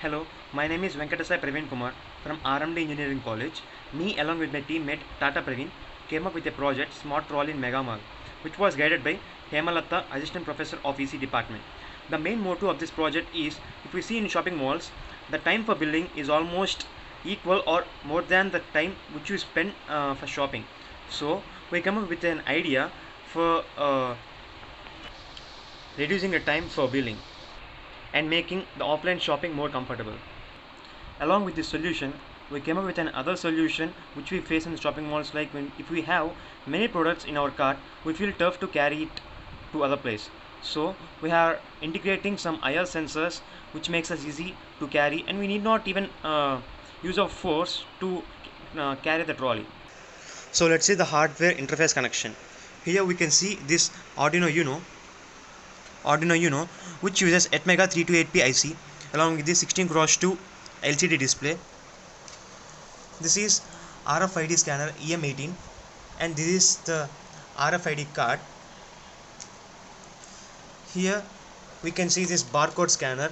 Hello, my name is Venkatesai Praveen Kumar from RMD Engineering College. Me along with my teammate Tata Praveen came up with a project Smart Trolley in Megamall, which was guided by Hemalatta, Assistant Professor of EC Department. The main motto of this project is, if we see in shopping malls, the time for billing is almost equal or more than the time which you spend for shopping. So we come up with an idea for reducing the time for billing and making the offline shopping more comfortable. Along with this solution, we came up with another solution which we face in the shopping malls, like if we have many products in our cart, we feel tough to carry it to other place. So we are integrating some IR sensors which makes us easy to carry, and we need not even use of force to carry the trolley. So let's see the hardware interface connection. Here we can see this Arduino Uno, which uses Atmega 328P IC along with the 16x2 LCD display. This is RFID scanner EM18, and this is the RFID card. Here we can see this barcode scanner,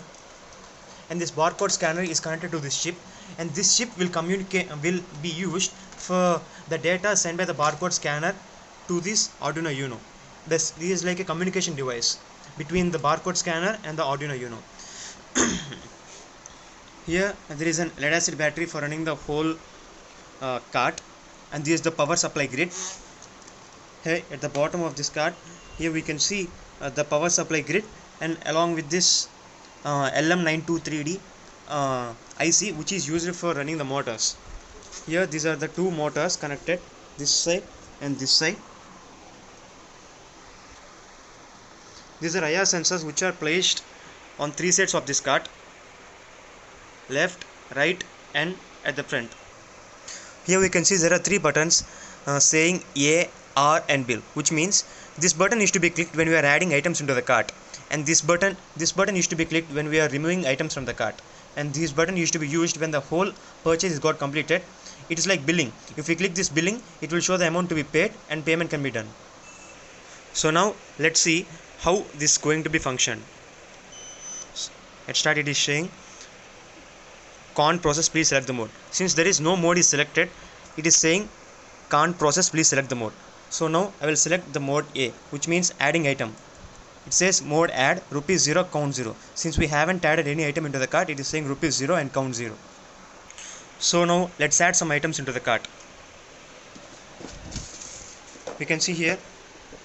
and this barcode scanner is connected to this chip, and this chip will be used for the data sent by the barcode scanner to this Arduino Uno. This is like a communication device between the barcode scanner and the Arduino Uno. Here there is an lead acid battery for running the whole cart, and this is the power supply grid. Here at the bottom of this cart, here we can see the power supply grid, and along with this LM923D IC, which is used for running the motors. Here these are the two motors connected, this side and this side. These are IR sensors which are placed on three sides of this cart: left, right, and at the front. Here we can see there are three buttons saying A, R, and bill, which means this button is to be clicked when we are adding items into the cart, and this button is to be clicked when we are removing items from the cart, and this button is to be used when the whole purchase is got completed. It is like billing. If we click this billing, it will show the amount to be paid and payment can be done. So now let's see how this is going to be functioned. At start it is saying can't process, please select the mode. Since there is no mode is selected, it is saying can't process, please select the mode. So now I will select the mode A, which means adding item. It says mode add ₹0 count 0. Since we haven't added any item into the cart, it is saying ₹0 and count 0. So now let's add some items into the cart. We can see here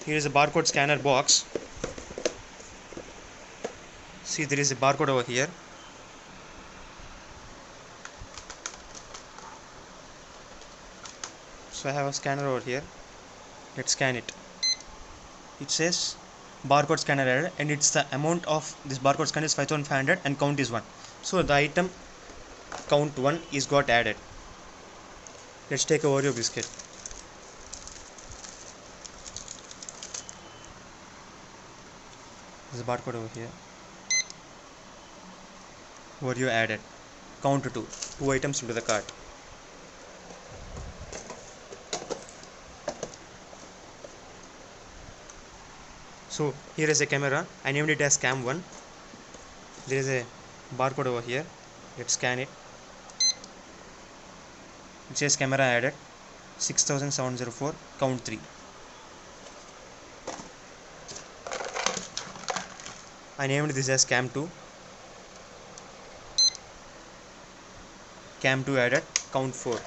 is a barcode scanner box. See, there is a barcode over here. So I have a scanner over here. Let's scan it. It says barcode scanner added, and it's the amount of this barcode scanner is 5500 and count is 1. So the item count 1 is got added. Let's take a Oreo biscuit. There's a barcode over here. Oreo added. Count 2. 2 items into the cart. So here is a camera. I named it as cam 1. There is a barcode over here. Let's scan it. It says camera added 6704, count 3. I named this as cam 2. Cam 2 added, count 4.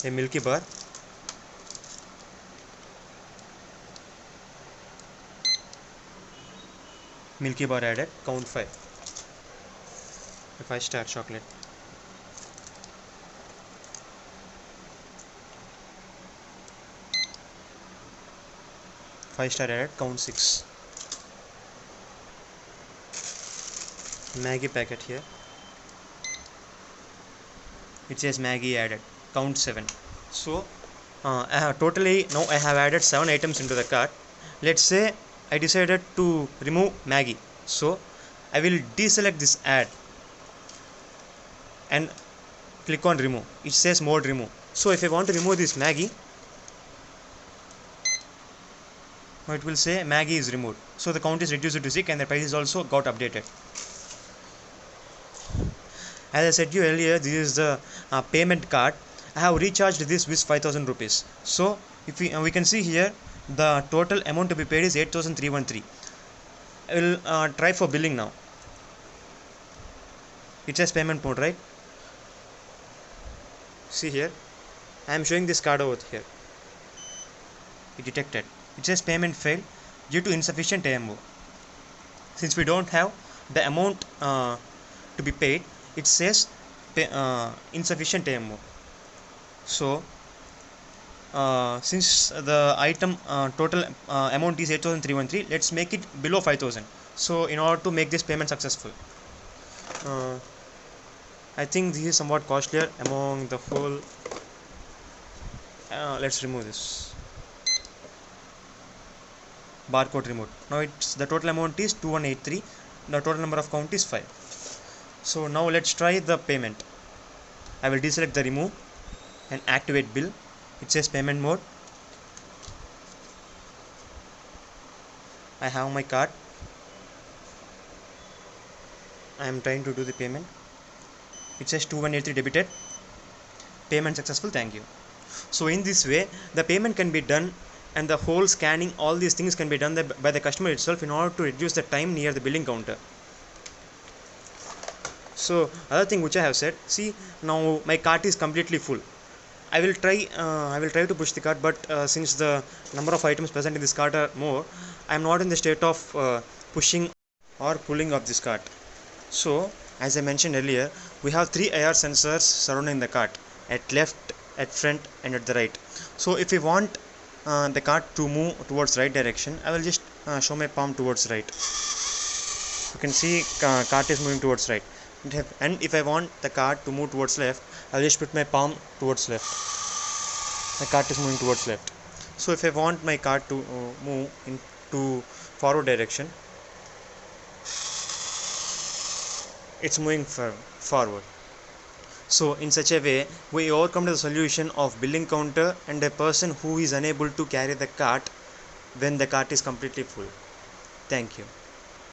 A Milky Bar. Milky Bar added, count 5. A 5-star chocolate. Five-star added, count 6. Maggie packet here. It says Maggie added, count 7. So I have now I have added 7 items into the cart. Let's say I decided to remove Maggie. So I will deselect this add and click on remove. It says mode remove. So if I want to remove this Maggie, Now it will say Maggie is removed. So the count is reduced to 6 and the price is also got updated. As I said you earlier, this is the payment card. I have recharged this with 5000 rupees. So if we can see here the total amount to be paid is 8313. I will try for billing now. It says payment mode, right? See here, I am showing this card over here. It detected. It says payment failed due to insufficient AMO. Since we don't have the amount to be paid, it says insufficient AMO. So since the item total amount is 8313, let's make it below 5000. So in order to make this payment successful, I think this is somewhat costlier among the whole. Let's remove this barcode removed. Now it's the total amount is 2183. The total number of count is 5. So now let's try the payment. I will deselect the remove and activate bill. It says payment mode. I have my card. I am trying to do the payment. It says 2183 debited. Payment successful, thank you. So in this way the payment can be done, and the whole scanning, all these things can be done by the customer itself in order to reduce the time near the billing counter. So other thing which I have said, see now my cart is completely full. I will try to push the cart, but since the number of items present in this cart are more, I am not in the state of pushing or pulling of this cart. So as I mentioned earlier, we have 3 IR sensors surrounding the cart, at left, at front and at the right. So if we want the cart to move towards right direction, I will just show my palm towards right. You can see cart is moving towards right. And if I want the cart to move towards left, I will just put my palm towards left. The cart is moving towards left. So if I want my cart to move into forward direction, it's moving forward. So in such a way we overcome the solution of billing counter and a person who is unable to carry the cart when the cart is completely full. Thank you.